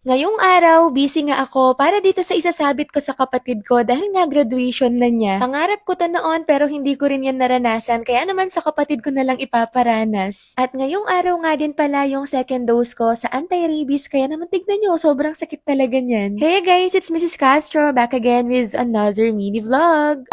Ngayong araw, busy nga ako para dito sa isasabit ko sa kapatid ko dahil nga graduation na niya. Pangarap ko to noon pero hindi ko rin yan naranasan kaya naman sa kapatid ko na lang ipaparanas. At ngayong araw nga din pala yung second dose ko sa anti-rabies kaya naman tignan nyo, sobrang sakit talaga niyan. Hey guys, it's Mrs. Castro back again with another mini vlog.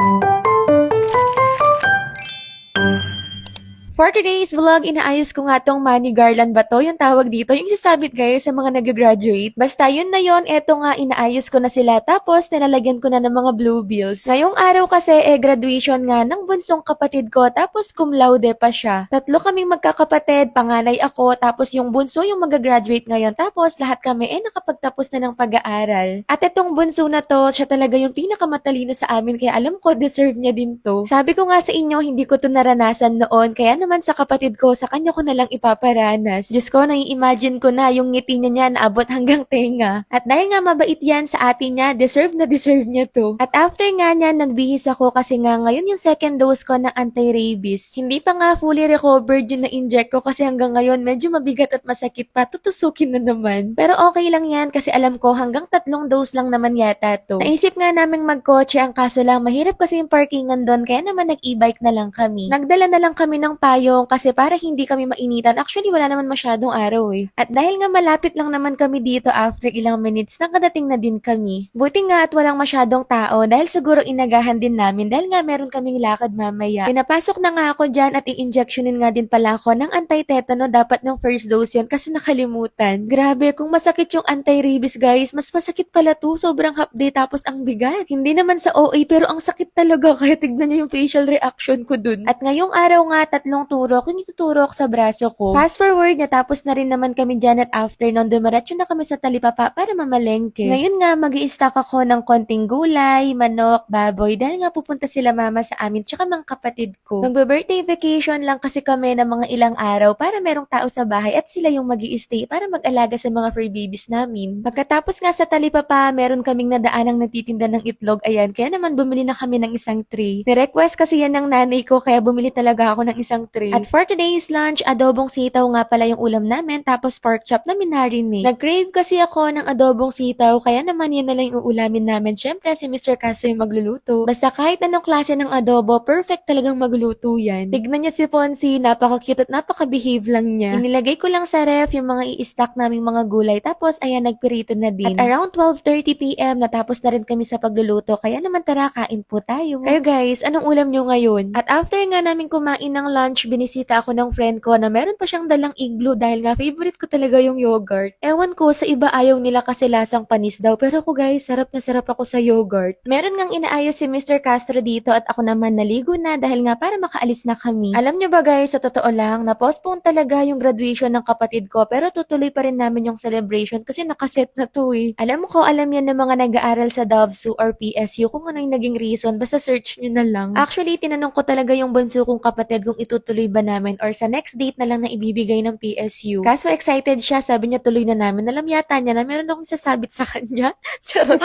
For today's vlog, inaayos ko nga tong money garland ba to? Yung tawag dito, yung isasabit guys sa mga nag-graduate. Basta yun na yun, eto nga inaayos ko na sila tapos nilalagyan ko na ng mga blue bills. Ngayong araw kasi graduation nga ng bunsong kapatid ko tapos cum laude pa siya. Tatlo kaming magkakapatid, panganay ako, tapos yung bunso yung mag-graduate ngayon tapos lahat kami nakapagtapos na ng pag-aaral. At itong bunso na to, siya talaga yung pinakamatalino sa amin kaya alam ko deserve niya din to. Sabi ko nga sa inyo, hindi ko to naranasan noon kaya naman sa kapatid ko, sa kanya ko na lang ipaparanas. Diyos ko, nai-imagine ko na yung ngiti niya naabot hanggang tenga. At dahil nga mabait yan sa atin niya, deserve na deserve niya to. At after nga niya, nagbihis ako kasi nga ngayon yung second dose ko ng anti-rabies. Hindi pa nga fully recovered yung na-inject ko kasi hanggang ngayon medyo mabigat at masakit pa. Tutusukin na naman. Pero okay lang yan kasi alam ko hanggang 3 dose lang naman yata to. Naisip nga naming magkotse, ang kaso lang mahirap kasi yung parkingan doon kaya naman nag-e-bike na lang kami. Nagdala na lang kami ng payong kasi para hindi kami mainitan. Actually, wala naman masyadong araw eh. At dahil nga malapit lang naman kami dito after ilang minutes, nakadating na din kami. Buti nga at walang masyadong tao dahil siguro inagahan din namin dahil nga meron kaming lakad mamaya. Pinapasok na nga ako dyan at i-injectionin nga din pala ako ng anti-tetano. Dapat ng first dose yun kasi nakalimutan. Grabe, kung masakit yung anti-rabies guys, mas masakit pala to. Sobrang hapde tapos ang bigat. Hindi naman sa OA pero ang sakit talaga kaya tignan nyo yung facial reaction ko dun. At ngayong araw nga, 3 turok yung ituturo ko sa braso ko. Fast forward, natapos na rin naman kami dyan at after nun, dumiretso na kami sa talipapa para mamalengke. Ngayon nga, mag-i-stock ako ng konting gulay, manok, baboy, dahil nga pupunta sila mama sa amin tsaka mga kapatid ko. Magbe-birthday vacation lang kasi kami ng mga ilang araw para merong tao sa bahay at sila yung mag-i-stay para mag-alaga sa mga fur babies namin. Pagkatapos nga sa talipapa, meron kaming nadaanang nagtitinda ng itlog, ayan, kaya naman bumili na kami ng isang tray. Ni-request kasi yan ng nanay ko kaya bumili talaga ako ng isang tray. At for today's lunch, adobong sitaw nga pala yung ulam namin tapos pork chop na minarinig. Nag-crave kasi ako ng adobong sitaw kaya naman yan na lang yung uulamin namin. Syempre si Mr. Caso yung magluluto. Basta kahit anong klase ng adobo, perfect talagang magluto yan. Tignan niya si Ponzi, napaka-cute at napaka-behave lang niya. Inilagay ko lang sa ref yung mga i-stack naming mga gulay tapos ayan nagpirito na din. At around 12:30 PM natapos na rin kami sa pagluluto kaya naman tara kain po tayo. Kayo guys, anong ulam nyo ngayon? At after nga namin kumain ng lunch, binisita ako ng friend ko na meron pa siyang dalang igloo dahil nga favorite ko talaga yung yogurt. Ewan ko, sa iba ayaw nila kasi lasang panis daw pero ako guys, sarap na sarap ako sa yogurt. Meron ngang inaayos si Mr. Castro dito at ako naman naligo na dahil nga para makaalis na kami. Alam nyo ba guys, sa totoo lang, na-postpone talaga yung graduation ng kapatid ko pero tutuloy pa rin namin yung celebration kasi nakaset na to eh. Alam ko, alam yan ng mga nag-aaral sa DOVSU or PSU kung ano yung naging reason, basta search nyo na lang. Actually, tinanong ko talaga yung bunso kong kapatid kung itutuloy ba namin or sa next date na lang na ibibigay ng PSU. Kaso excited siya, sabi niya tuloy na namin. Alam yata niya na meron akong sasabit sa kanya. Charot.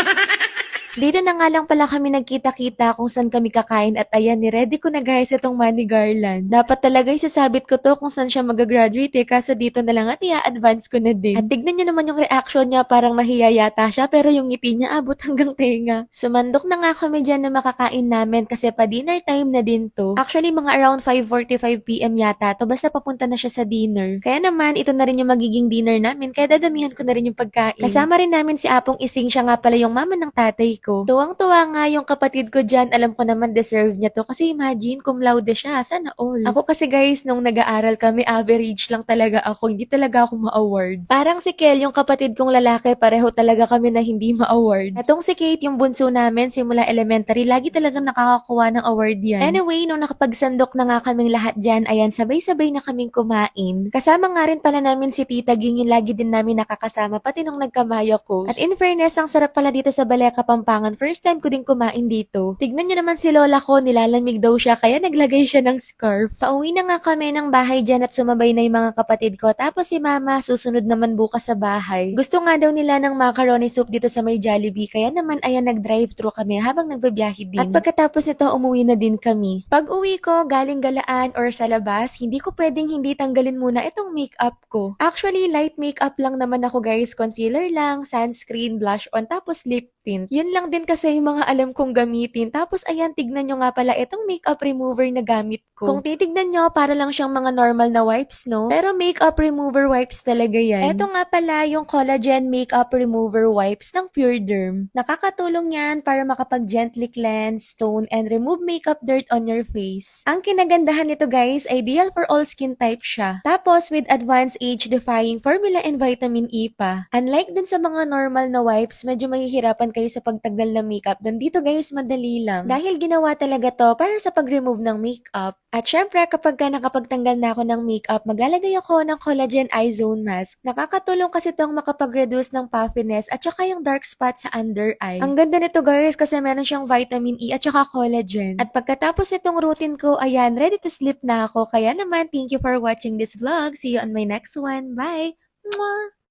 Dito na nga lang pala kami nagkita-kita kung saan kami kakain at ayan, ni-ready ko na guys itong money garland. Dapat talaga isasabit ko to kung saan siya mag-graduate kaso dito na lang at i-advance ko na din. At tignan niyo naman yung reaction niya, parang nahiya yata siya pero yung ngiti niya abot hanggang tenga. Sumandok na nga kami dyan na makakain namin kasi pa dinner time na din to. Actually mga around 5:45 PM yata to, basta papunta na siya sa dinner. Kaya naman ito na rin yung magiging dinner namin kaya dadamihan ko na rin yung pagkain. Kasama rin namin si Apong Ising, siya nga pala yung mama ng tatay ko. Tuwang-tuwa nga yung kapatid ko dyan. Alam ko naman deserve niya to. Kasi imagine, cum laude siya. Sana all. Ako kasi guys, nung nag-aaral kami, average lang talaga ako. Hindi talaga ako ma-awards. Parang si Kel, yung kapatid kong lalaki, pareho talaga kami na hindi ma-awards. Atong si Kate, yung bunso namin, simula elementary, lagi talagang nakakakuha ng award yan. Anyway, nung nakapagsandok na nga kaming lahat dyan, ayan, sabay-sabay na kaming kumain. Kasama nga rin pala namin si Tita Ging, yung lagi din namin nakakasama, pati nung nagkamaya ko. At in fairness, ang sarap pala dito sa Baleka, Pampanga. Kapampangan. First time ko din kumain dito. Tignan niyo naman si lola ko, nilalamig daw siya kaya naglagay siya ng scarf. Pauwi na nga kami ng bahay dyan at sumabay na yung mga kapatid ko. Tapos si mama susunod naman bukas sa bahay. Gusto nga daw nila ng macaroni soup dito sa may Jollibee kaya naman ayan nag-drive-thru kami habang nagbabiyahe din. At pagkatapos nito umuwi na din kami. Pag uwi ko galing galaan or sa labas, hindi ko pwedeng hindi tanggalin muna itong makeup ko. Actually light makeup lang naman ako guys, concealer lang, sunscreen, blush on, tapos lip tint. Yun lang din kasi yung mga alam kong gamitin. Tapos ayan, tignan nyo nga pala itong makeup remover na gamit ko. Kung titignan nyo, para lang siyang mga normal na wipes, no? Pero makeup remover wipes talaga yan. Ito nga pala yung collagen makeup remover wipes ng Pure Derm. Nakakatulong yan para makapag-gently cleanse, tone, and remove makeup dirt on your face. Ang kinagandahan nito guys, ideal for all skin type siya. Tapos with advanced age-defying formula and vitamin E pa. Unlike dun sa mga normal na wipes, medyo mahihirapan kayo sa pagtanggal ng makeup. Dito guys, madali lang. Dahil ginawa talaga to para sa pag-remove ng makeup. At syempre, kapag nakapagtanggal na ako ng makeup, maglalagay ako ng collagen eye zone mask. Nakakatulong kasi itong makapag-reduce ng puffiness at saka yung dark spot sa under eye. Ang ganda nito guys kasi meron siyang vitamin E at saka collagen. At pagkatapos nitong routine ko, ayan, ready to sleep na ako. Kaya naman, thank you for watching this vlog. See you on my next one. Bye! Mwah!